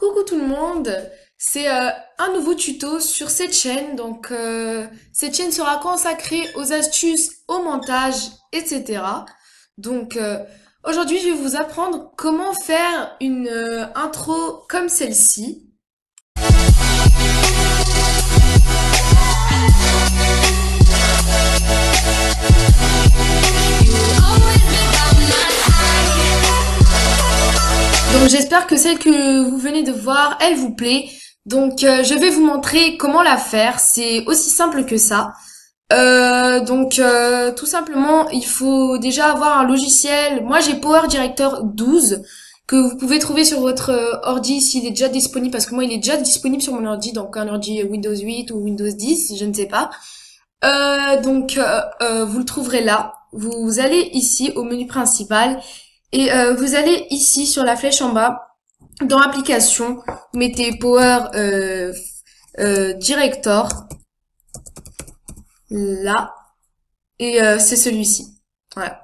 Coucou tout le monde, c'est un nouveau tuto sur cette chaîne. Cette chaîne sera consacrée aux astuces, au montage, etc. Donc aujourd'hui, je vais vous apprendre comment faire une intro comme celle-ci. Donc j'espère que celle que vous venez de voir, elle vous plaît. Je vais vous montrer comment la faire. C'est aussi simple que ça. Tout simplement, il faut déjà avoir un logiciel. Moi, j'ai Power Director 12 que vous pouvez trouver sur votre ordi s'il est déjà disponible, parce que moi, il est déjà disponible sur mon ordi, donc un ordi Windows 8 ou Windows 10, je ne sais pas. Vous le trouverez là. Vous allez ici au menu principal et vous allez ici sur la flèche en bas dans l'application, vous mettez Power Director là et c'est celui-ci. Voilà.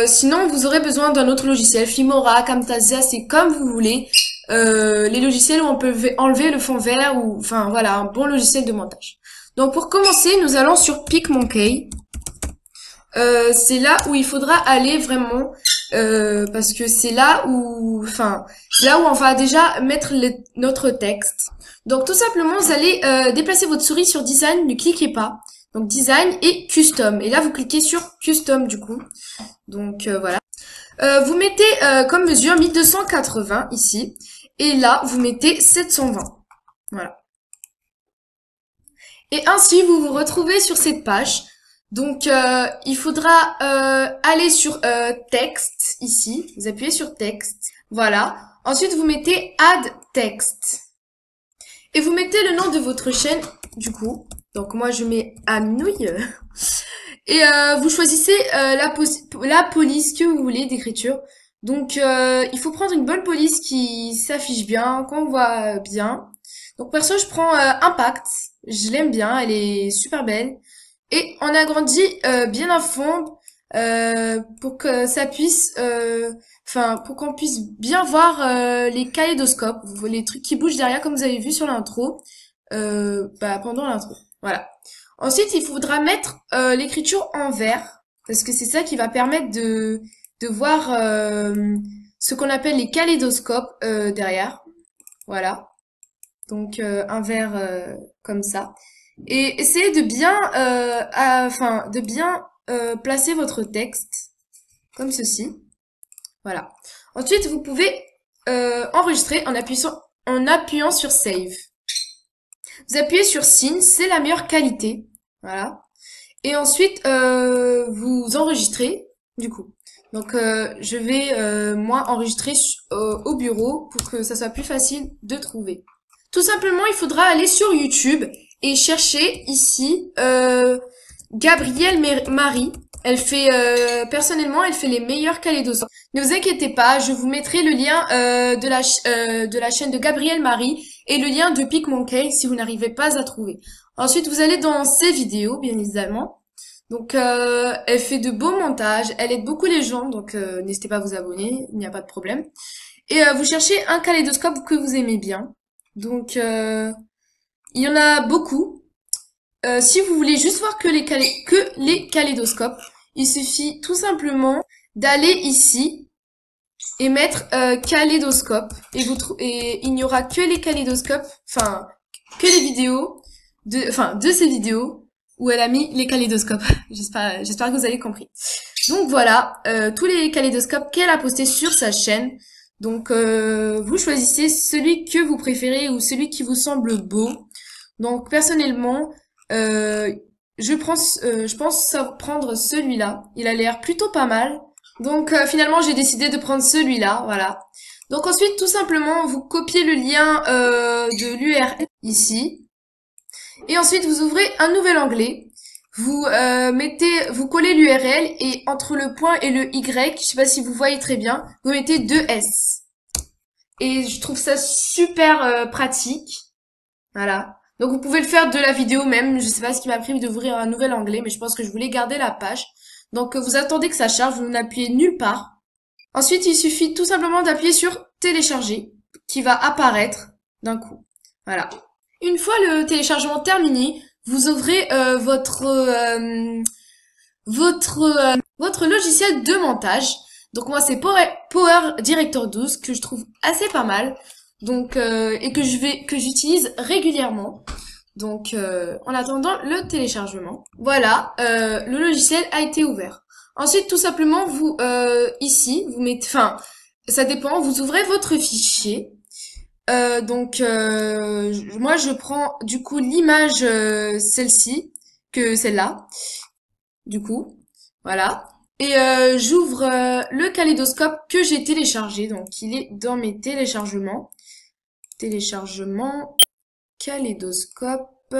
Sinon vous aurez besoin d'un autre logiciel, Filmora, Camtasia, c'est comme vous voulez. Les logiciels où on peut enlever le fond vert ou enfin voilà, un bon logiciel de montage. Donc pour commencer, nous allons sur PicMonkey. C'est là où il faudra aller vraiment parce que c'est là où on va déjà mettre notre texte. Donc tout simplement vous allez déplacer votre souris sur design, ne cliquez pas. Donc design et custom. Et là vous cliquez sur custom du coup. Voilà. Vous mettez comme mesure 1280 ici. Et là vous mettez 720. Voilà. Et ainsi vous vous retrouvez sur cette page. Il faudra aller sur texte ici. Vous appuyez sur texte. Voilà. Ensuite, vous mettez add text. Et vous mettez le nom de votre chaîne, du coup. Donc, moi, je mets Aminouille. Et vous choisissez la police que vous voulez d'écriture. Il faut prendre une bonne police qui s'affiche bien, qu'on voit bien. Donc, perso, je prends Impact. Je l'aime bien, elle est super belle. Et on agrandit bien à fond pour que ça puisse, pour qu'on puisse bien voir les kaléidoscopes, les trucs qui bougent derrière, comme vous avez vu sur l'intro, pendant l'intro. Voilà. Ensuite, il faudra mettre l'écriture en vert, parce que c'est ça qui va permettre de voir ce qu'on appelle les kaléidoscopes derrière. Voilà. Un vert comme ça. Et essayez de bien, placer votre texte comme ceci. Voilà. Ensuite, vous pouvez enregistrer en appuyant sur Save. Vous appuyez sur Sign, c'est la meilleure qualité. Voilà. Et ensuite, vous enregistrez du coup. Je vais moi enregistrer au bureau pour que ça soit plus facile de trouver. Tout simplement, il faudra aller sur YouTube et chercher ici Gabrielle Marie. Elle fait personnellement, elle fait les meilleurs kaléidoscopes. Ne vous inquiétez pas, je vous mettrai le lien de la chaîne de Gabrielle Marie et le lien de PicMonkey si vous n'arrivez pas à trouver. Ensuite, vous allez dans ses vidéos, bien évidemment. Elle fait de beaux montages, elle aide beaucoup les gens, n'hésitez pas à vous abonner, il n'y a pas de problème. Et vous cherchez un kaléidoscope que vous aimez bien. Il y en a beaucoup. Si vous voulez juste voir que les kaléidoscopes, il suffit tout simplement d'aller ici et mettre kaléidoscope et il n'y aura que les kaléidoscopes, que les vidéos de ces vidéos où elle a mis les kaléidoscopes. J'espère que vous avez compris. Donc voilà, tous les kaléidoscopes qu'elle a postés sur sa chaîne. Vous choisissez celui que vous préférez ou celui qui vous semble beau. Donc personnellement, je pense prendre celui-là. Il a l'air plutôt pas mal. Finalement, j'ai décidé de prendre celui-là. Voilà. Donc ensuite, tout simplement, vous copiez le lien de l'URL ici. Et ensuite, vous ouvrez un nouvel onglet. Vous collez l'URL et entre le point et le Y, je sais pas si vous voyez très bien, vous mettez 2S. Et je trouve ça super pratique. Voilà. Donc vous pouvez le faire de la vidéo même. Je sais pas ce qui m'a pris d'ouvrir un nouvel onglet, mais je pense que je voulais garder la page. Vous attendez que ça charge, vous n'appuyez nulle part. Ensuite, il suffit tout simplement d'appuyer sur télécharger qui va apparaître d'un coup. Voilà. Une fois le téléchargement terminé, vous ouvrez votre logiciel de montage. Donc moi c'est Power Director 12 que je trouve assez pas mal. Donc et que j'utilise régulièrement. Donc en attendant le téléchargement. Voilà, le logiciel a été ouvert. Ensuite tout simplement vous ici, vous mettez ça dépend, vous ouvrez votre fichier. Moi je prends du coup l'image celle-ci que celle-là du coup. Voilà. Et j'ouvre le kaléidoscope que j'ai téléchargé. Donc, il est dans mes téléchargements. Téléchargement, kaléidoscope.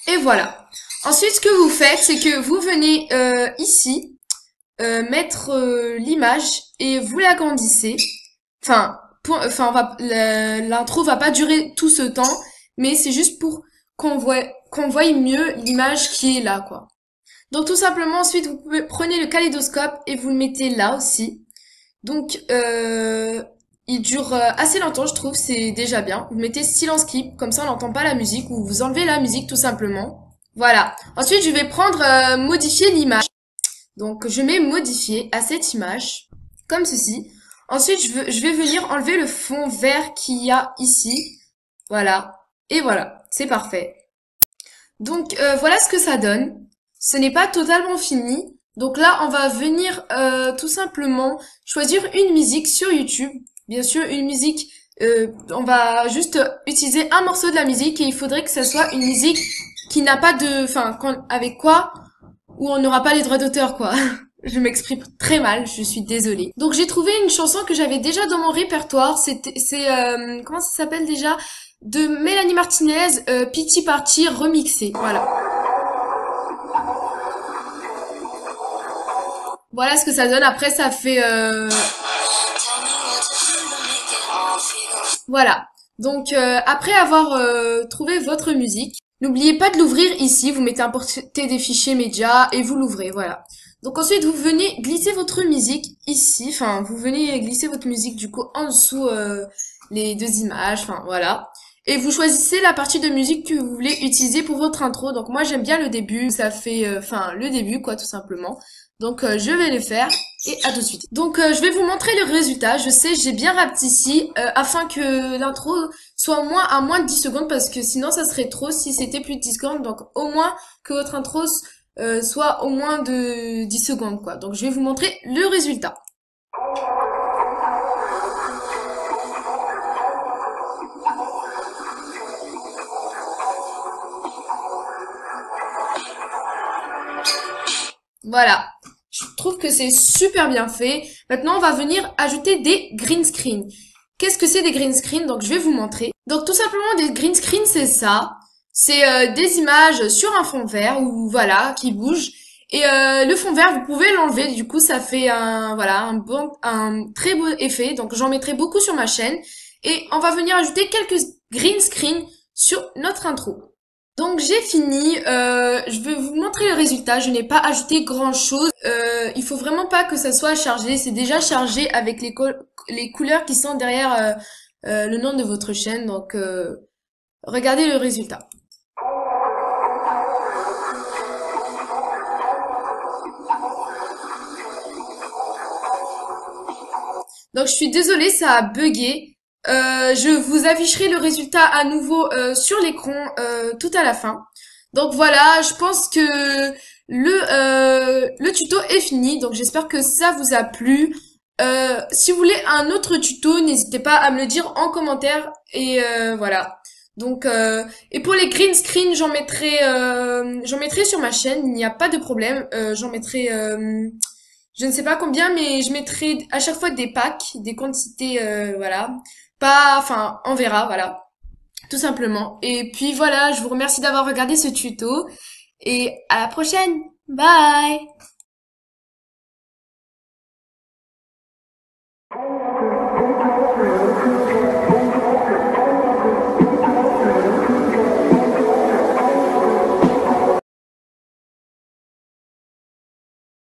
Et voilà. Ensuite, ce que vous faites, c'est que vous venez ici mettre l'image et vous l'agrandissez. L'intro va pas durer tout ce temps, mais c'est juste pour qu'on voie mieux l'image qui est là, quoi. Donc tout simplement, ensuite, prenez le kaléidoscope et vous le mettez là aussi. Donc, il dure assez longtemps, je trouve, c'est déjà bien. Vous mettez silence skip, comme ça on n'entend pas la musique, ou vous enlevez la musique tout simplement. Voilà. Ensuite, je vais prendre modifier l'image. Donc, je mets modifier à cette image, comme ceci. Ensuite, je vais venir enlever le fond vert qu'il y a ici. Voilà. Et voilà, c'est parfait. Donc, voilà ce que ça donne. Ce n'est pas totalement fini. Donc là, on va venir tout simplement choisir une musique sur YouTube. Bien sûr, une musique, on va juste utiliser un morceau de la musique et il faudrait que ça soit une musique qui n'a pas de... avec quoi? Où on n'aura pas les droits d'auteur, quoi. Je m'exprime très mal, je suis désolée. Donc j'ai trouvé une chanson que j'avais déjà dans mon répertoire. Comment ça s'appelle déjà? De Mélanie Martinez, Pity Party remixé. Voilà. Voilà ce que ça donne. Après, ça fait... Voilà. Donc, après avoir trouvé votre musique, n'oubliez pas de l'ouvrir ici. Vous mettez importer des fichiers médias et vous l'ouvrez. Voilà. Donc ensuite, vous venez glisser votre musique ici. Enfin, vous venez glisser votre musique du coup en dessous les deux images. Enfin, voilà. Et vous choisissez la partie de musique que vous voulez utiliser pour votre intro. Donc moi, j'aime bien le début. Ça fait, le début, quoi, tout simplement. Donc je vais le faire et à tout de suite. Donc je vais vous montrer le résultat. Je sais, j'ai bien rapetissé afin que l'intro soit au moins à moins de 10 secondes parce que sinon ça serait trop si c'était plus de 10 secondes. Donc au moins que votre intro soit au moins de 10 secondes quoi. Donc je vais vous montrer le résultat. Voilà. Je trouve que c'est super bien fait. Maintenant, on va venir ajouter des green screen. Qu'est-ce que c'est des green screen? Donc, je vais vous montrer. Donc, tout simplement, des green screen, c'est ça. C'est des images sur un fond vert ou voilà qui bougent. Et le fond vert, vous pouvez l'enlever. Du coup, ça fait un très beau effet. Donc, j'en mettrai beaucoup sur ma chaîne. Et on va venir ajouter quelques green screen sur notre intro. Donc j'ai fini, je vais vous montrer le résultat, je n'ai pas ajouté grand chose, il faut vraiment pas que ça soit chargé, c'est déjà chargé avec les couleurs qui sont derrière le nom de votre chaîne, donc regardez le résultat. Donc je suis désolée, ça a bugué. Je vous afficherai le résultat à nouveau sur l'écran tout à la fin. Donc voilà, je pense que le tuto est fini. Donc j'espère que ça vous a plu. Si vous voulez un autre tuto, n'hésitez pas à me le dire en commentaire. Et voilà. Donc et pour les green screen, j'en mettrai sur ma chaîne. Il n'y a pas de problème. J'en mettrai je ne sais pas combien, mais je mettrai à chaque fois des packs, des quantités, voilà. Pas, enfin, on verra, voilà. Tout simplement. Et puis voilà, je vous remercie d'avoir regardé ce tuto. Et à la prochaine. Bye!